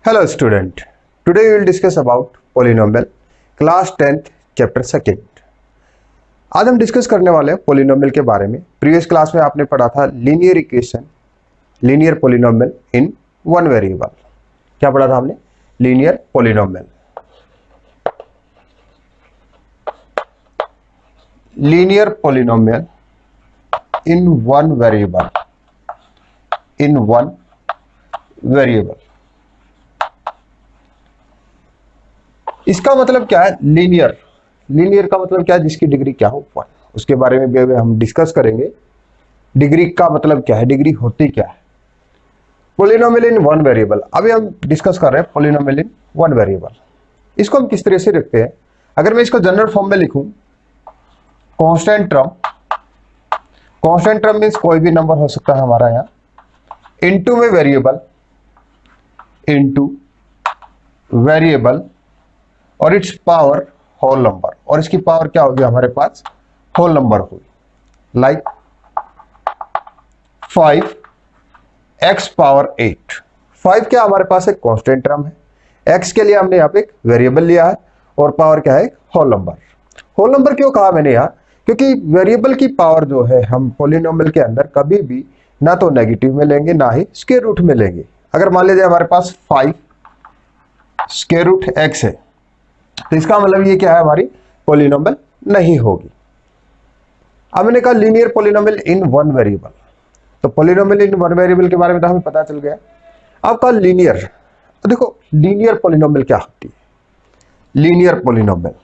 Hello student, today we will discuss about polynomial class 10th chapter 2nd। आज हम discuss करने वाले हैं पोलिनोमियल के बारे में। प्रीवियस क्लास में आपने पढ़ा था linear equation, linear polynomial in one variable. क्या पढ़ा था हमने? Linear polynomial, linear polynomial in one variable, in one variable. इसका मतलब क्या है? लीनियर। लीनियर का मतलब क्या है? जिसकी डिग्री क्या हो? वन। उसके बारे में भी हम डिस्कस करेंगे। डिग्री का मतलब क्या है, डिग्री होती क्या है। पोलिनोमियल इन वन वेरिएबल, अभी हम डिस्कस कर रहे हैं पोलिनोमियल इन वन वेरिएबल। इसको हम किस तरह से रखते हैं? अगर मैं इसको जनरल फॉर्म में लिखूं, constant term, constant term means कोई भी नंबर हो सकता है हमारा यहाँ, इनटू में वेरिएबल, इनटू वेरिएबल और इट्स पावर होल नंबर, और इसकी पावर क्या होगी हमारे पास? होल नंबर होगी। Like 5x power 8। 5 क्या हमारे पास एक कांस्टेंट टर्म है, x के लिए हमने यहाँ पे एक वेरिएबल लिया है और पावर क्या है? Whole number. होल नंबर क्यों कहा मैंने यहाँ? क्योंकि वेरिएबल की पावर जो है हम पोलिनोमियल के अंदर कभी भी ना तो नेगेटिव में लेंगे ना ही स्क्वायर रूट में लेंगे। अगर मान लीजिए हमारे पास 5 स्क्वायर रूट x है तो इसका मतलब ये क्या है? हमारी पोलिनोमियल नहीं होगी। अब मैंने कहा linear polynomial in one variable, तो पोलिनोमियल इन वन वेरिएबल के बारे में तो हमें पता चल गया। अब कहा लीनियर, तो देखो लीनियर पोलिनोमियल क्या होती है? Linear polynomial,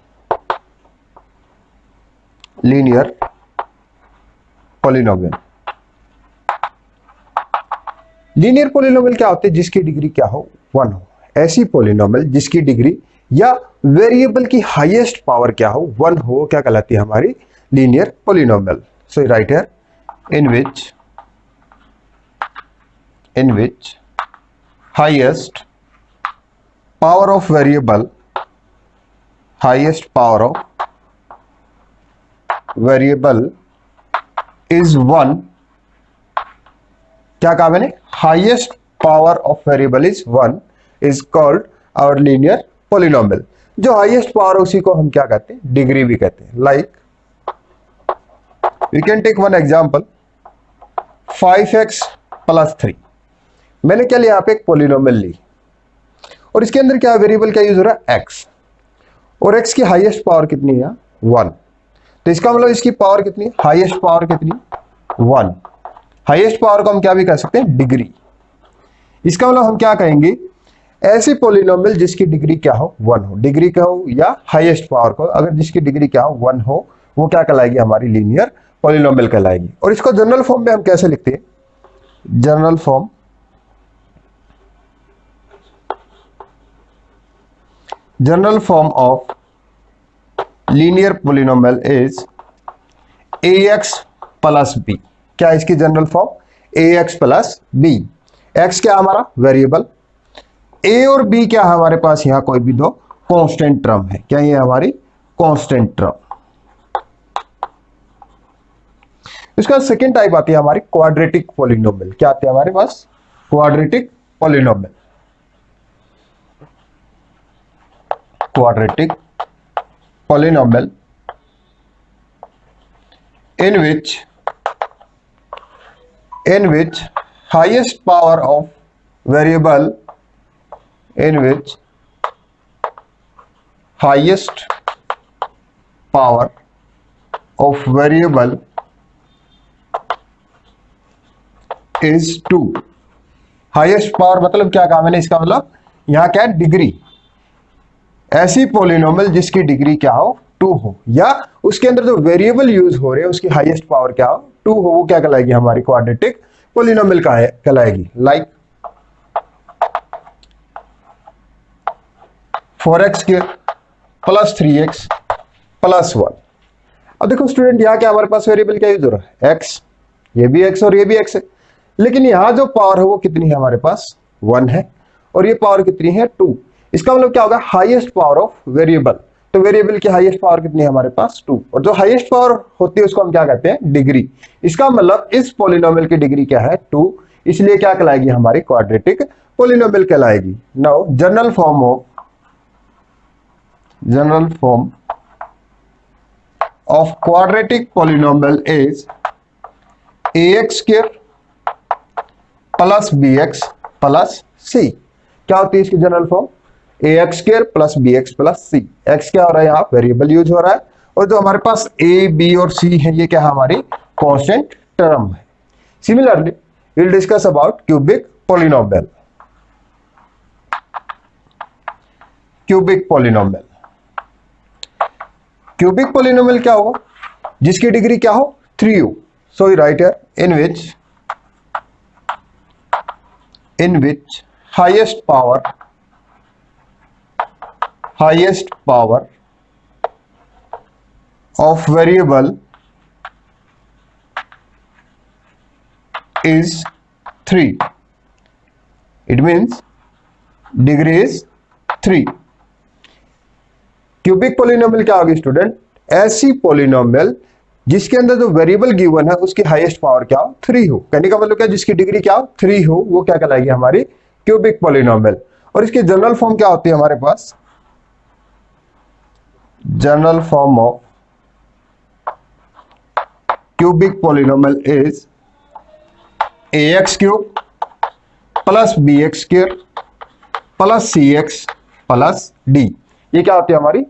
linear polynomial, linear polynomial क्या होती है? जिसकी डिग्री क्या हो? वन हो। ऐसी पोलिनोमियल जिसकी डिग्री या वेरिएबल की हाईएस्ट पावर क्या हो? वन हो, क्या कहलाती है? हमारी linear polynomial. So right here, in which highest power of variable, highest power of variable is one. क्या कहा मैंने? Highest power of variable is one is called our linear polynomial. जो हाईएस्ट पावर है उसी को हम क्या कहते हैं? डिग्री भी कहते हैं। Like we can take one example, 5x plus 3। मैंने क्या लिया? यहाँ पे एक पोलिनोमियल ली और इसके अंदर क्या वेरिएबल क्या यूज हो रहा है? x, और x की हाईएस्ट पावर कितनी है? 1। तो इसका मतलब इसकी पावर कितनी? हाईएस्ट पावर कितनी? 1। हाईएस्ट पावर को हम क्या भी कह सकते हैं? डिग्री। इसका मतलब हम क्या कहेंगे? ऐसी पोलिनोमियल जिसकी डिग्री क्या हो? वन हो। डिग्री क्या हो या हाईएस्ट पावर को, अगर जिसकी डिग्री क्या हो? वन हो, वो क्या कहलाएगी? हमारी लीनियर पोलिनोमियल कहलाएगी। और इसको जनरल फॉर्म में हम कैसे लिखते हैं? General form, general form of linear polynomial is ax plus B. क्या इसकी general form? ax plus B. x क्या हमारा? वेरिएबल। a और b क्या है हमारे पास? यहाँ कोई भी दो कांस्टेंट टर्म है। क्या ये हमारी कांस्टेंट टर्म? इसका सेकेंड टाइप आती है हमारी क्वाड्रेटिक पोलिनोमियल। क्या आती है हमारे पास? Quadratic polynomial. Quadratic polynomial in which highest power of variable, in which highest power of variable is 2। Highest power मतलब क्या कहा मैंने? इसका मतलब यहाँ क्या है? डिग्री। ऐसी पोलिनोमियल जिसकी डिग्री क्या हो? 2 हो, या उसके अंदर जो वेरिएबल यूज हो रहे हैं उसकी हाईएस्ट पावर क्या हो? 2 हो, वो क्या कहलाएगी? हमारी क्वाड्रेटिक पोलिनोमियल का कहलाएगी। लाइक 4x के प्लस 3x प्लस 1। अब देखो स्टूडेंट, यहाँ क्या हमारे पास वेरिएबल क्या यूज हो रहा है? x। ये भी x और ये भी x है, लेकिन यहाँ जो पावर है वो कितनी है हमारे पास? 1 है, और ये पावर कितनी है? 2। इसका मतलब क्या होगा? Highest power of variable. तो वेरिएबल की हाईएस्ट पावर कितनी है हमारे पास? 2। और जो हाईएस्ट पावर होती है उसको हम क्या कहते हैं? डिग्री। इसका मतलब इस पोलिनोमियल की डिग्री क्या है? 2। इसलिए क्या कहलाएगी हमारी क्वाड्रेटिक पॉलिनोमियल कहलाएगी। Now general form of quadratic polynomial is ax square plus bx plus c। क्या होती है इसकी general form? ax square plus bx plus c। x क्या हो रहा है यहाँ? वेरिएबल यूज हो रहा है, और जो हमारे पास a b और c है ये क्या है? हमारी कांस्टेंट टर्म है। Similarly we'll discuss about cubic polynomial। Cubic polynomial, cubic polynomial क्या होगा? जिसकी डिग्री क्या हो? 3 हो। So right here in which highest power of variable is 3। It means degree is 3। Cubic polynomial क्या होगी स्टूडेंट? ऐसी पॉलिनोमियल जिसके अंदर जो वेरिएबल गिवन है उसकी हाईएस्ट पावर क्या हो? 3 हो। कहने का मतलब क्या? जिसकी डिग्री क्या हो? 3 हो, वो क्या कहलाएगी? हमारी क्यूबिक पॉलिनोमियल। और इसकी जनरल फॉर्म क्या होती है हमारे पास? General form of cubic polynomial is ax cube plus bx square plus cx plus d। ये क्या होती है? हमारी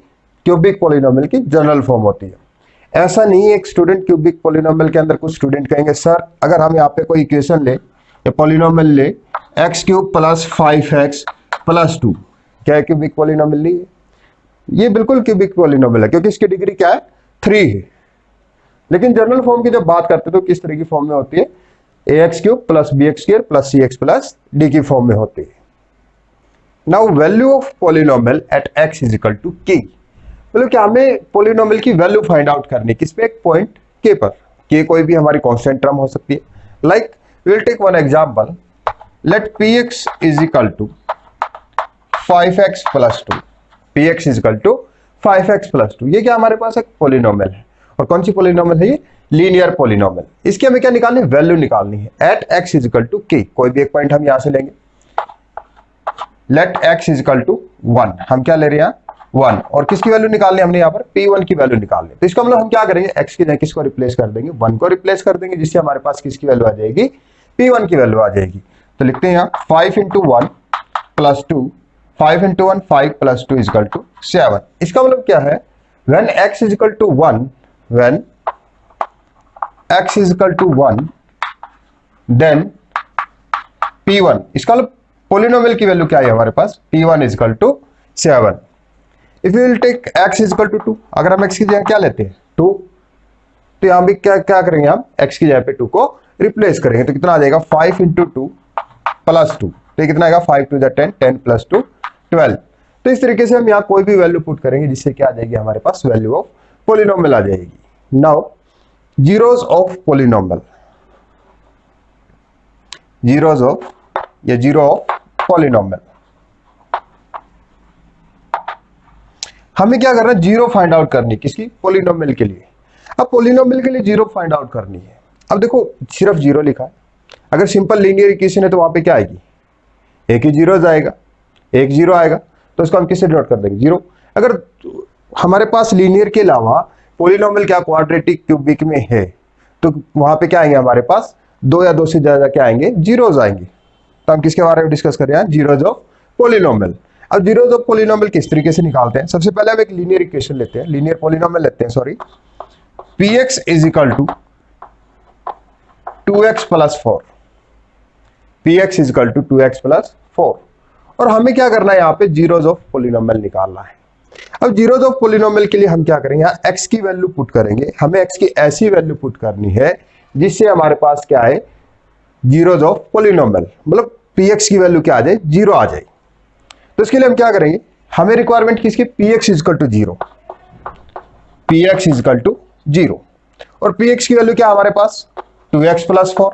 क्यूबिक पॉलिनोमियल की जनरल फॉर्म होती है। ऐसा नहीं है एक स्टूडेंट क्यूबिक पॉलिनोमियल के अंदर कुछ स्टूडेंट कहेंगे सर अगर हम यहाँ पे कोई इक्वेशन ले या पॉलिनोमियल ले x cube plus 5x plus 2, क्या है? क्यूबिक पॉलिनोमियल नहीं है। ये बिल्कुल क्यूबिक पॉलिनोमियल है क्योंकि इसकी डिग्री क्या है? 3 है। लेकिन जनरल फॉर्म की जब बात करते हैं तो किस तरह की फॉर्म में होती है? ax cube plus bx square plus cx plus d की फॉर्म में होती है। Now value of polynomial at x is equal to k। मतलब क्या हमें पॉलिनोमियल की वैल्यू फाइंड आउट करनी किस पे? एक पॉइंट k पर। k कोई भी हमारी कांस्टेंट टर्म हो सकती है। Like we will take one example, let px is equal to 5x plus 2। px is equal to 5x plus 2। ये क्या हमारे पास एक पॉलिनोमियल है, और कौन सी पॉलिनोमियल है ये? Linear polynomial. इसकी हमें क्या निकालनी है? वैल्यू निकालनी है at x is equal to k। कोई भी एक पॉइंट हम यहां से लेंगे। Let x is equal to 1। हम क्या ले रहे हैं? 1। और किसकी वैल्यू निकालनी है हमने? यहाँ पर p1 की वैल्यू निकालनी है। तो इसका मतलब हम क्या करेंगे? x की जगह किसको रिप्लेस कर देंगे? 1 को रिप्लेस कर देंगे, जिससे हमारे पास किसकी वैल्यू आ जाएगी? p1 की वैल्यू आ जाएगी। तो लिखते हैं यहाँ 5 into 1 plus 2, 5 into 1 5 plus 2 is equal to 7। इसका मतलब क्या है? when x is equal to 1, when x is equal to 1 then p1। इसका मतलब पॉलिनोमियल की वैल्यू क्या है हमारे पास? p1 is equal to 7। If you will take x is equal to 2, अगर हम x की जगह क्या लेते हैं? 2, तो यहां भी क्या करेंगे हम? x की जगह पे 2 को रिप्लेस करेंगे। तो कितना आ जाएगा? 5 इंटू 2 प्लस 2। तो कितना आएगा? 5 टू 10, 10 प्लस 2 12। तो इस तरीके से हम यहाँ कोई भी वैल्यू पुट करेंगे जिससे क्या आ जाएगी हमारे पास? वैल्यू ऑफ पॉलिनोमियल आ जाएगी। Now zeros of polynomial, zeros of या जीरो ऑफ पॉलिनोमियल। हमें क्या करना है? जीरो फाइंड आउट करनी। किसकी? पॉलिनोमियल के लिए। अब पॉलिनोमियल के लिए जीरो फाइंड आउट करनी है। अब देखो सिर्फ जीरो लिखा है, अगर सिंपल लीनियर इक्वेशन है तो वहां पे क्या आएगी? एक ही जीरो आएगा, एक जीरो आएगा, तो उसको हम किससे डिनोट कर देंगे? जीरो। अगर हमारे पास लीनियर के अलावा पॉलिनोमियल क्या क्वाड्रेटिक क्यूबिक में है तो वहां पे क्या आएंगे हमारे पास? 2 या 2 से ज्यादा क्या आएंगे? जीरोज आएंगे। तो हम किसके बारे में डिस्कस कर रहे हैं? Zeros of polynomial. अब जीरोज ऑफ पॉलिनोमियल किस तरीके से निकालते हैं? सबसे पहले हम एक लीनियर इक्वेशन लेते हैं, लीनियर पॉलिनोमियल लेते हैं, sorry. px is equal to 2x plus 4। px is equal to 2x plus 4। और हमें क्या करना है? यहाँ पे जीरोज ऑफ पॉलिनोमियल निकालना है। अब जीरोज ऑफ पॉलिनोमियल के लिए हम क्या करेंगे? यहाँ x की वैल्यू पुट करेंगे। हमें x की ऐसी वैल्यू पुट करनी है जिससे हमारे पास क्या है? जीरोज ऑफ पॉलिनोमियल, मतलब px की वैल्यू क्या आ जाए? जीरो आ जाए। तो इसके लिए हम क्या करेंगे? हमें रिक्वायरमेंट किसकी? px is equal to 0। px is equal to 0 और px की वैल्यू क्या हमारे पास? 2x plus 4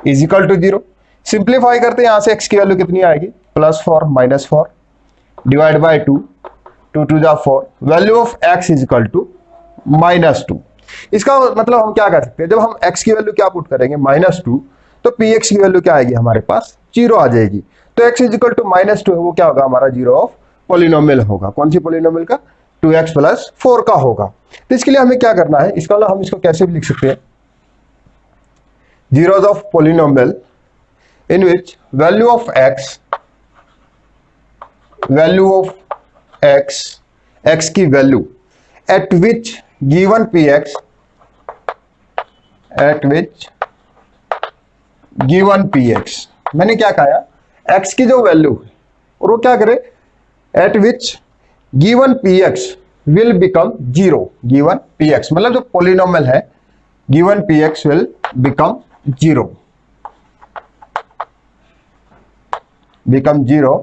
is equal to 0। Simplify करते हैं, यहां से x की वैल्यू कितनी आएगी? प्लस 4 माइनस 4 डिवाइड बाई 2, 2 टू जा 4। Value of x is equal to -2। इसका मतलब हम क्या कर सकते हैं? जब हम x की वैल्यू क्या पुट करेंगे? -2, तो पी एक्स की वैल्यू क्या आएगी हमारे पास 0 आ जाएगी। तो x इज इक्वल टू -2 है, वो क्या होगा हमारा 0 ऑफ पॉलिनोमियल होगा। कौन सी पॉलिनोमियल का? 2x प्लस 4 का होगा। तो इसके लिए हमें क्या करना है, इसका हम इसको कैसे भी लिख सकते हैं, zeros of polynomial in which value of x की value at which given px मैंने क्या कहा, x की जो वैल्यू है और वो क्या करे, at which given px will become 0, given px मतलब जो पॉलिनोमियल है given px will become 0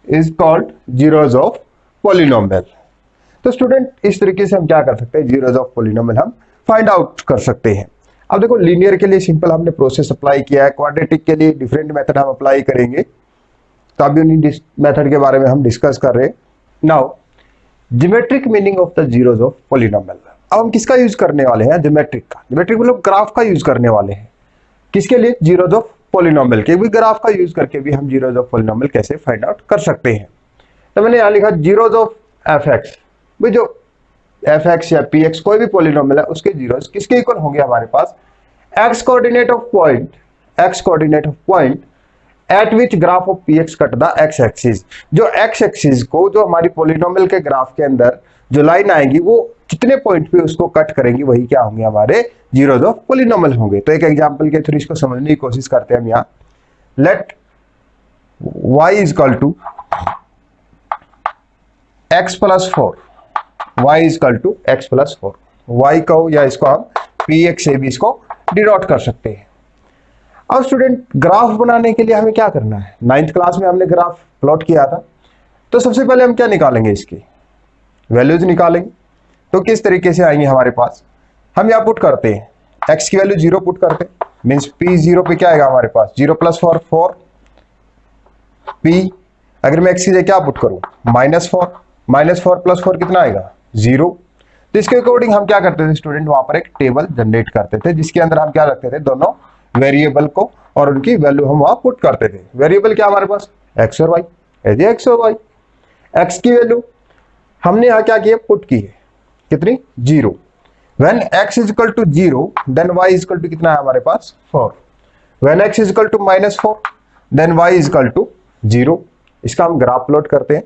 is called zeros of polynomial। तो स्टूडेंट इस तरीके से हम क्या कर सकते हैं, zeros of polynomial हम फाइंड आउट कर सकते हैं। अब देखो लीनियर के लिए सिंपल हमने प्रोसेस अप्लाई किया है, क्वाड्रेटिक के लिए डिफरेंट मेथड हम अप्लाई करेंगे, तो अभी उन्हीं मेथड के बारे में हम डिस्कस कर रहे हैं। Now geometric meaning of the zeros of polynomial। अब हम किसका यूज करने वाले हैं, ज्योमेट्रिक का। ज्योमेट्रिक मतलब ग्राफ का यूज करने वाले हैं, किसके लिए, zeros of polynomial के। भी ग्राफ का यूज करके भी हम zeros of polynomial कैसे फाइंड आउट कर सकते हैं। तो मैंने यहाँ लिखा zeros of fx, भाई जो fx या px कोई भी पॉलिनोमियल है उसके जीरोस किसके इक्वल होंगे हमारे पास, x coordinate of point eight which graph of px cut the x axis. जो x एक्सिस को जो हमारी पॉलिनोमियल के ग्राफ के अंदर जो लाइन आएगी वो कितने पॉइंट पे उसको कट करेंगी, वही क्या होंगे हमारे जीरोस ऑफ पॉलिनोमियल होंगे। तो एक एग्जांपल के थ्रू इसको समझने की कोशिश करते हैं हम यहाँ। Let y is equal to x plus 4, y is equal to x plus 4, y को या इसको हम px से भी इसको डिनोट कर सकते हैं। अब स्टूडेंट ग्राफ बनाने के लिए हमें क्या करना है, 9th क्लास में हमने ग्राफ प्लॉट किया था, तो सबसे पहले हम क्या निकालेंगे, इसकी वैल्यूज निकालेंगे। तो किस तरीके से आएंगे हमारे पास, हम यहाँ पुट करते हैं x की वैल्यू 0 पुट करते हैं, मीन्स p 0 पे क्या आएगा हमारे पास 0 प्लस 4 4 p, अगर मैं x की जगह क्या पुट करूं -4 प्लस 4 कितना आएगा 0। तो इसके अकॉर्डिंग हम क्या करते थे स्टूडेंट, वहां पर एक टेबल जनरेट करते थे जिसके अंदर हम क्या रखते थे, दोनों वेरिएबल को और उनकी वैल्यू हम वहां पुट करते थे। वेरिएबल क्या हमारे पास x और y, x और y। x की वैल्यू हमने यहाँ क्या किया, पुट की है, कितनी 0। When x is equal to 0 then y is equal to कितना है हमारे पास 4। When x is equal to -4 then y is equal to 0। इसका हम ग्राफ प्लॉट करते हैं।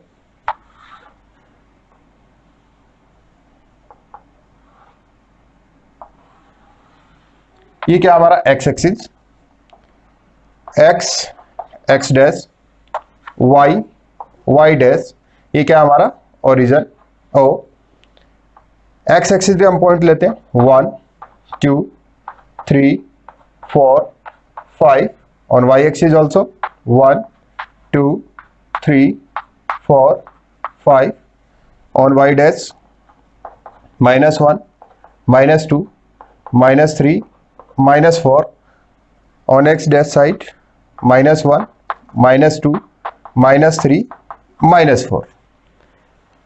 ये क्या हमारा x axis, x dash, y dash, ये क्या हमारा ओरिजिन ओ। x एक्सिस पे हम पॉइंट लेते हैं 1 2 3 4 5, on y axis also 1 2 3 4 5, on y dash -1 -2 -3 -4, on x dash side -1 -2 -3 -4।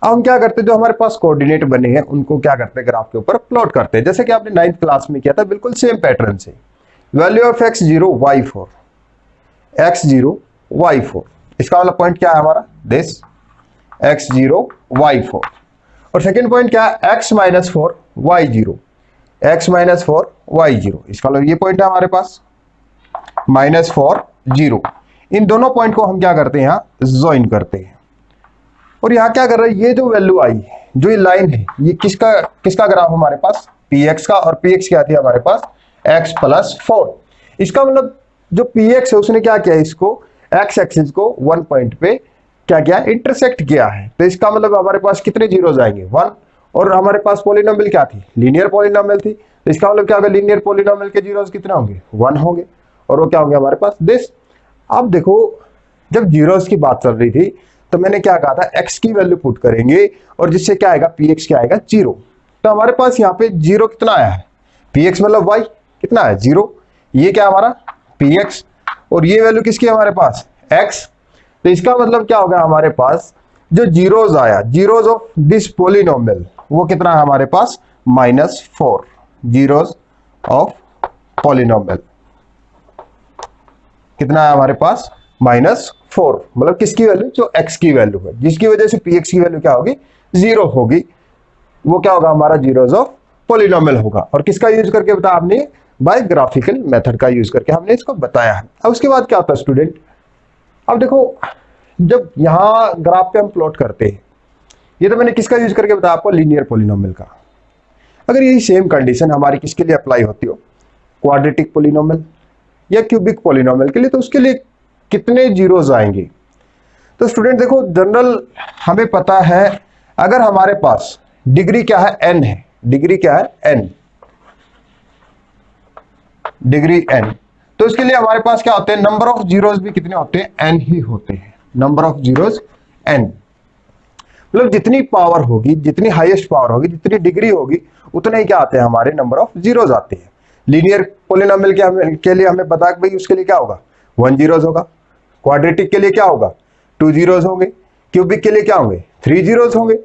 अब हम क्या करते हैं, जो हमारे पास कोऑर्डिनेट बने हैं उनको क्या करते हैं, ग्राफ के ऊपर प्लॉट करते हैं, जैसे कि आपने 9th क्लास में किया था, बिल्कुल सेम पैटर्न से। Value of x0 y4, x0 y4, इसका वाला पॉइंट क्या है हमारा दिस x0 y4, और सेकेंड पॉइंट क्या है x -4 y0, x -4 y0, इसका मतलब ये पॉइंट है हमारे पास -4 0। इन दोनों पॉइंट को हम क्या करते हैं, यहाँ ज्वाइन करते हैं, और यहाँ क्या कर रहे हैं, ये जो वैल्यू आई, जो ये लाइन है, ये किसका ग्राफ हमारे पास px का, और px क्या थी हमारे पास x प्लस 4। इसका मतलब जो px है उसने क्या किया, इसको x एक्सिस को 1 पॉइंट पे क्या किया, इंटरसेक्ट किया है। तो इसका मतलब हमारे पास कितने जीरोज आएंगे 1, और हमारे पास पॉलिनोमियल क्या थी, लीनियर पॉलिनोमियल थी। तो इसका मतलब क्या होगा, लीनियर पॉलिनोमियल के जीरोस कितने होंगे 1 होंगे, और वो क्या होंगे हमारे पास दिस। अब देखो जब जीरोस की बात चल रही थी तो मैंने क्या कहा था, x की वैल्यू पुट करेंगे और जिससे क्या आएगा px क्या आएगा 0। तो हमारे पास यहाँ पे 0 कितना आया है, px मतलब y कितना है 0, ये क्या हमारा px, और ये वैल्यू किसकी है हमारे पास x। तो इसका मतलब क्या होगा, हमारे पास जो जीरोज आया, जीरोज ऑफ दिस पॉलिनोमियल, वो कितना है हमारे पास -4 जीरोज ऑफ पॉलिनोमियल। कितना है हमारे पास, -4, मतलब किसकी वैल्यू, जो x की वैल्यू है, जिसकी वजह से px की वैल्यू क्या होगी, 0 होगी, वो क्या होगा हमारा जीरोस ऑफ पॉलिनोमियल होगा। और किसका यूज करके बताया आपने, बाय ग्राफिकल मेथड का यूज करके हमने इसको बताया है। अब उसके बाद क्या होता है स्टूडेंट, अब देखो जब यहाँ ग्राफ पे हम प्लॉट करते हैं, ये तो मैंने किसका यूज करके बताया आपको, लीनियर पॉलिनोमियल का। अगर यही सेम कंडीशन हमारी किसके लिए अप्लाई होती हो, क्वाड्रेटिक पॉलिनोमियल या क्यूबिक पॉलिनोमियल के लिए, तो उसके लिए कितने जीरोस आएंगे। तो स्टूडेंट देखो जनरल हमें पता है, अगर हमारे पास डिग्री क्या है, n है, डिग्री क्या है, n, डिग्री n, तो इसके लिए हमारे पास क्या होते हैं, नंबर ऑफ जीरोस भी कितने होते हैं, n ही होते हैं, नंबर ऑफ जीरोस n, मतलब जितनी पावर होगी, जितनी हाईएस्ट पावर होगी, जितनी डिग्री होगी, उतने ही क्या आते हैं हमारे नंबर ऑफ जीरोस आते हैं। लीनियर पॉलिनोमियल के लिए हमें पता है भाई उसके लिए क्या होगा, 1 जीरोस होगा, क्वाड्रेटिक के लिए क्या होगा, 2 जीरोस होंगे, क्यूबिक के लिए क्या होंगे, 3 जीरोस होंगे।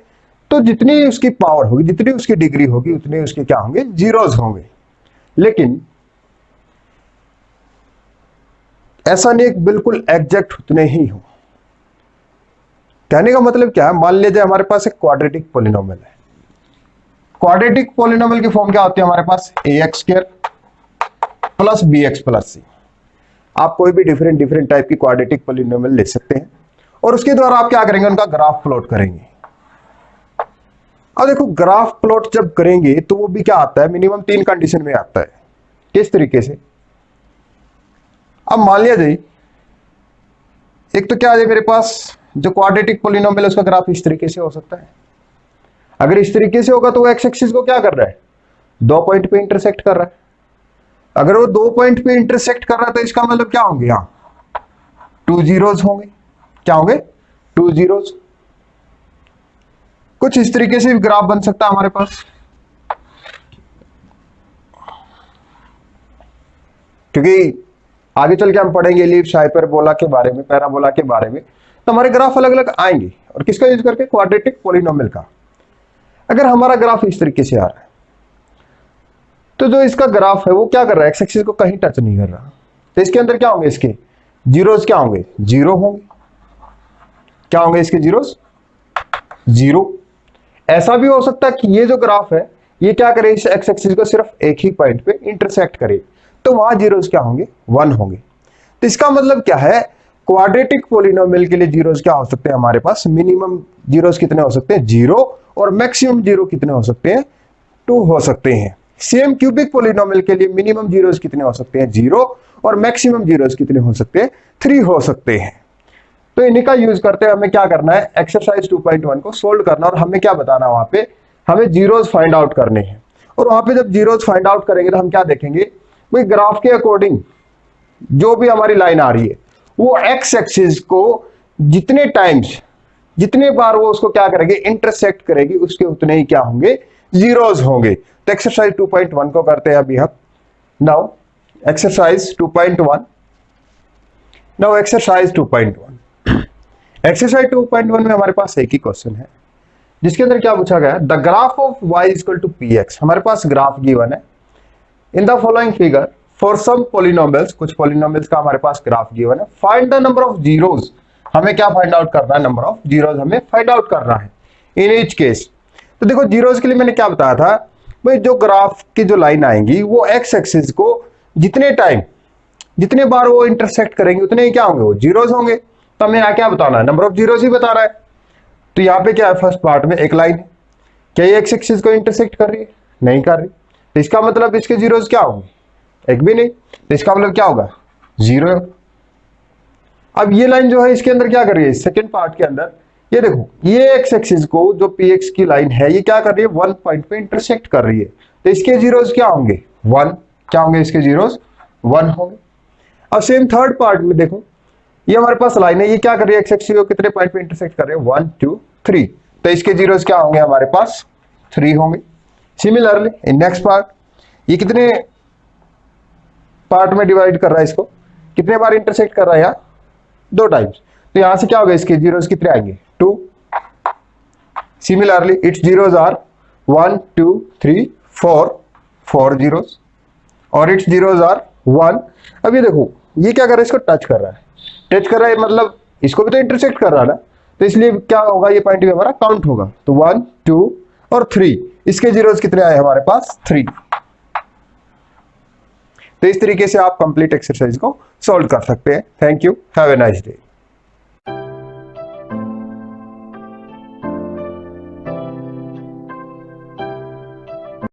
तो जितनी उसकी पावर होगी, जितनी उसकी डिग्री होगी, उतने उसके क्या होंगे, जीरोस होंगे। लेकिन ऐसा नहीं बिल्कुल एग्जैक्ट उतने ही हो। कहने का मतलब क्या है, मान लीजिए हमारे पास एक क्वाड्रेटिक पॉलिनोमियल है, क्वाड्रेटिक पॉलिनोमियल की फॉर्म क्या होती है हमारे पास, ax square plus bx plus c। आप कोई भी डिफरेंट टाइप की क्वाड्रेटिक पॉलिनोमियल ले सकते हैं और उसके द्वारा आप क्या करेंगे, उनका ग्राफ प्लॉट करेंगे। अब देखो ग्राफ प्लॉट जब करेंगे तो वो भी क्या आता है, मिनिमम 3 कंडीशन में आता है। किस तरीके से, अब मान लिया जाए एक तो क्या है मेरे पास जो क्वाड्रेटिक पॉलिनोमियल है उसका ग्राफ इस तरीके से हो सकता है। अगर इस तरीके से होगा तो वो एक्स एक्सिस को क्या कर रहा है, 2 पॉइंट पे इंटरसेक्ट कर रहा है। अगर वो 2 पॉइंट पे इंटरसेक्ट कर रहा है तो इसका मतलब क्या होंगे, यहां 2 जीरोस होंगे, क्या होंगे, 2 जीरोस। कुछ इस तरीके से ग्राफ बन सकता है हमारे पास, क्योंकि आगे चल के हम पढ़ेंगे एलिप्स, हाइपरबोला के बारे में, पैराबोला के बारे में, तो हमारे ग्राफ अलग अलग आएंगे। और किसका यूज करके, क्वाड्रेटिक पॉलिनोमियल का। अगर हमारा ग्राफ इस तरीके से आ रहा है तो जो इसका ग्राफ है वो क्या कर रहा है, एक्स एक्सिस को कहीं टच नहीं कर रहा, तो इसके अंदर क्या होंगे, इसके जीरोस क्या होंगे, 0 होंगे। क्या होंगे इसके जीरोस, 0। ऐसा भी हो सकता है कि ये जो ग्राफ है ये क्या करे, इस एक्स एक्सिस को सिर्फ एक ही पॉइंट पे इंटरसेक्ट करे, तो वहां जीरोस क्या होंगे, 1 होंगे। तो इसका मतलब क्या है, क्वाड्रेटिक पॉलिनोमियल के लिए जीरोस क्या हो सकते हैं हमारे पास, मिनिमम जीरोस कितने हो सकते हैं, 0, और मैक्सिमम जीरो कितने हो सकते हैं, 2 हो सकते हैं। सेम क्यूबिक पॉलिनोमियल के लिए मिनिमम जीरोस कितने हो सकते हैं, 0, और मैक्सिमम जीरोस कितने हो सकते हैं, 3 हो सकते हैं। तो इन्हीं का यूज करते हैं हमें क्या करना है, एक्सरसाइज 2.1 को सोल्व करना, और हमें क्या बताना, वहां पे हमें जीरोस फाइंड आउट करने हैं। और वहां पे जब जीरोस फाइंड आउट करेंगे तो हम क्या देखेंगे भाई, ग्राफ के अकॉर्डिंग जो भी हमारी लाइन आ रही है वो एक्स एक्सिस को जितने टाइम्स, जितने बार वो उसको क्या करेगी, इंटरसेक्ट करेगी, उसके उतने ही क्या होंगे, जीरोस होंगे। तो एक्सरसाइज 2.1 को करते हैं अभी हम। Now exercise 2.1, now exercise 2.1। Exercise 2.1 में हमारे पास एक ही क्वेश्चन है जिसके अंदर क्या पूछा गया है, the graph of y equal to px। हमारे पास ग्राफ गिवन है in the following figure for some polynomials, कुछ पॉलिनोमियल्स का हमारे पास ग्राफ गिवन है। Find the number of zeros, हमें क्या फाइंड आउट करना है, नंबर ऑफ जीरोस हमें फाइंड आउट करना है इन ईच केस। तो देखो जीरोस के लिए मैंने क्या बताया था भाई, जो ग्राफ की जो लाइन आएंगी वो एक्स एक्सिस को जितने टाइम, जितने बार वो इंटरसेक्ट करेंगे उतने ही क्या होंगे, वो जीरोस होंगे। तो हमें यहाँ क्या बताना है, नंबर ऑफ जीरोस ही बता रहा है। तो यहाँ पे क्या है, फर्स्ट पार्ट में एक लाइन, क्या ये एक्स एक्सिस को इंटरसेक्ट कर रही है, नहीं कर रही, तो इसका मतलब इसके जीरोस क्या होंगे, एक भी नहीं, तो इसका मतलब क्या होगा, 0। अब ये लाइन जो है इसके अंदर क्या कर रही है, सेकेंड पार्ट के अंदर ये देखो, ये एक्स एक्सिस को जो px की लाइन है ये क्या कर रही है, 1 पॉइंट पे इंटरसेक्ट कर रही है, तो इसके जीरोस क्या होंगे, 1। क्या होंगे इसके जीरोस, 1 होंगे। अब सेम थर्ड पार्ट में देखो, ये हमारे पास लाइन है, ये क्या कर रही है, एक्स एक्सिस को कितने पॉइंट पे इंटरसेक्ट कर रहे हैं, 1 2 3, तो इसके जीरोस क्या होंगे हमारे पास, 3 होंगे। सिमिलरली इन नेक्स्ट पार्ट, ये कितने पार्ट में डिवाइड कर रहा है, इसको कितने बार इंटरसेक्ट कर रहा है, यहाँ 2 टाइम्स, तो यहां से क्या होगा, इसके जीरोस कितने आएंगे, 2। Similarly its zeros are 1 2 3 4 zeros, और इट्स जीरोस आर 1। अब ये देखो ये क्या कर रहा है, इसको टच कर रहा है, टच कर रहा है मतलब इसको भी तो इंटरसेक्ट कर रहा है ना, तो इसलिए क्या होगा, ये पॉइंट भी हमारा काउंट होगा। तो 1 2 और 3, इसके जीरोस कितने आए हमारे पास, 3। तो इस तरीके से आप कंप्लीट एक्सरसाइज को सॉल्व कर सकते हैं। Thank you, have a nice day.